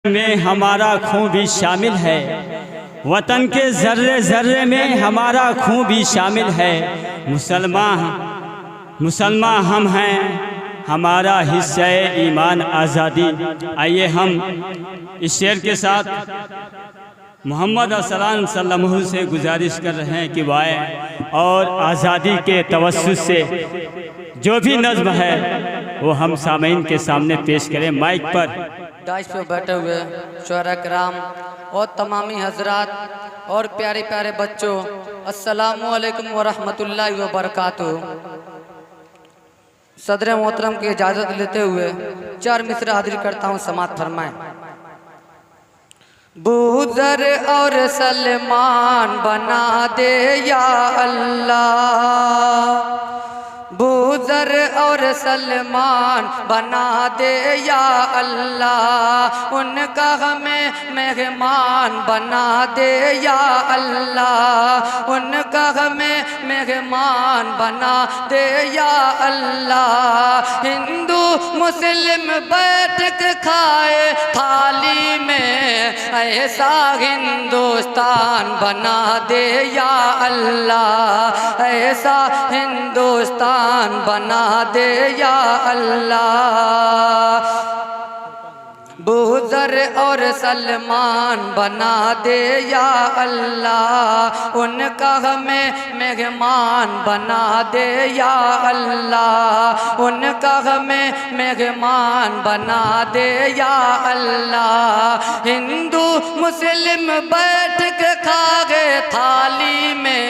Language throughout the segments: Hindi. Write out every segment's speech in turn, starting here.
में हमारा खून भी शामिल है, वतन के ज़र्रे ज़र्रे में हमारा खून भी शामिल है। मुसलमान हम हैं, हमारा हिस्सा ईमान आज़ादी। आइए हम इस शेर के साथ मोहम्मद सल्लल्लाहु अलैहि वसल्लम से गुजारिश कर रहे हैं कि वो आए और आज़ादी के तवस्सुत से जो भी नज़्म है वो हम सामीन के सामने पेश करें। माइक पर डाइस पे बैठे हुए शुअरा किराम और तमामी हजरात और प्यारे प्यारे बच्चों, अस्सलामु अलैकुम व रहमतुल्लाहि व बरकातुहू। सदर मोहतरम की इजाज़त लेते हुए चार मिसरा हाजिर करता हूँ, समात फरमाएं। बूज़र और सलमान बना दे या अल्लाह, बूज़र और सलमान बना दे या अल्लाह, उनका हमें मेहमान बना दे या अल्लाह, उनका हमें मेहमान बना दे या अल्लाह। हिंदू मुस्लिम बैठ के खाए थाली में, ऐसा हिंदुस्तान बना दे या अल्लाह, ऐसा हिंदुस्तान बना दे या अल्लाह। बूज़र और सलमान बना दे या अल्लाह, उनका हमें मेहमान बना दे या अल्लाह, उनका हमें मेहमान बना दे या अल्लाह। हिंदू मुस्लिम बैठ के खा गए थाली में,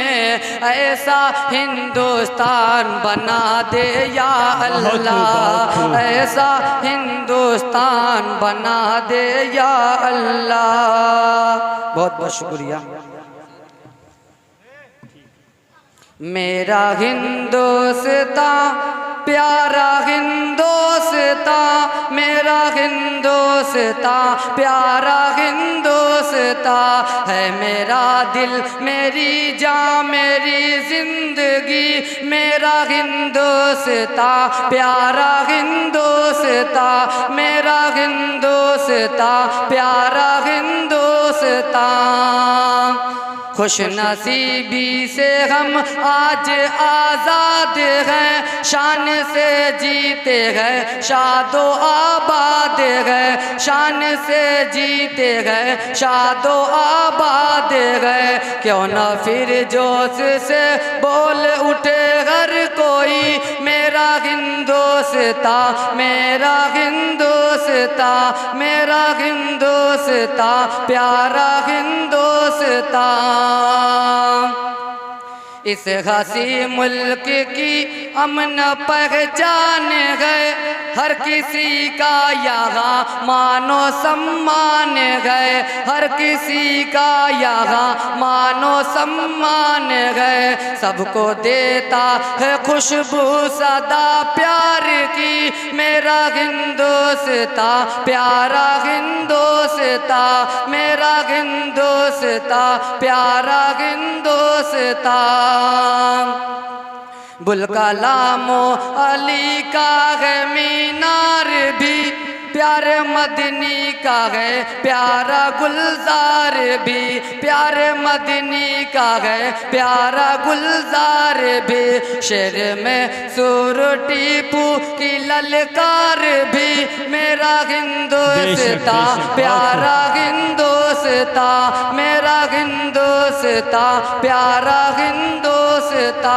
ऐसा हिंदुस्तान बना दे या अल्लाह, ऐसा हिंदुस्तान बना दे या अल्लाह। बहुत बहुत शुक्रिया। मेरा हिंदुस्तान प्यारा हिंदुस्तान, मेरा हिंदुस्तान प्यारा हिंदुस्तान है। मेरा दिल मेरी जान मेरी जिंदगी, मेरा हिंदुस्तान प्यारा हिंदुस्तान, मेरा हिंदुस्तान प्यारा हिंदुस्तान। खुश नसीबी से हम आज आज़ाद हैं, शान से जीते हैं शादो आबाद हैं, शान से जीते हैं शादो आबाद हैं। क्यों न फिर जोश से बोल उठे हर कोई, मेरा हिंदुस्तान मेरा हिंदुस्तान, मेरा हिंदुस्तान प्यारा हिंदुस्तान। इस हसी मुल्क की अमन पहचान है, हर किसी का यहाँ मानो सम्मान है, हर किसी का यहाँ मानो सम्मान है। सबको देता है खुशबू सदा प्यार की, मेरा हिंदुस्तान प्यारा हिंदुस्तान, मेरा हिंदुस्तान प्यारा हिंदुस्तान। बुलकलामो अली का है मीनार भी, प्यारे मदनी का है प्यारा गुलजार भी, प्यारे मदनी का है प्यारा गुलजार भी। शेर में सुर टीपू की ललकार भी, मेरा हिंदुस्तान प्यारा हिंदुस्तान, मेरा हिंदुस्तान प्यारा हिंदुस्तान।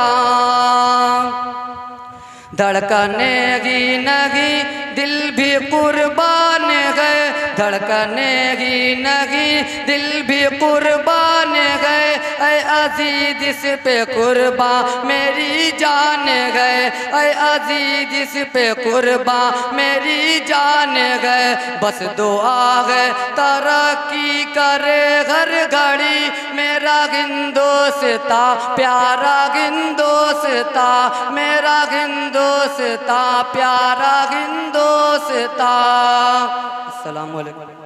धड़कने की नगी दिल भी कुर्बान है, धड़कने की नगी दिल भी कुर्बान है। ऐ अजीज इस पे कुर्बान मेरी जान गए, ऐ अजीज इस पे कुर्बान मेरी जान गए। बस दुआ है तरक्की करे हर घड़ी, मेरा हिंदुस्तान प्यारा हिंदुस्तान, मेरा हिंदुस्तान प्यारा हिंदुस्तान। अस्सलामु अलैकुम।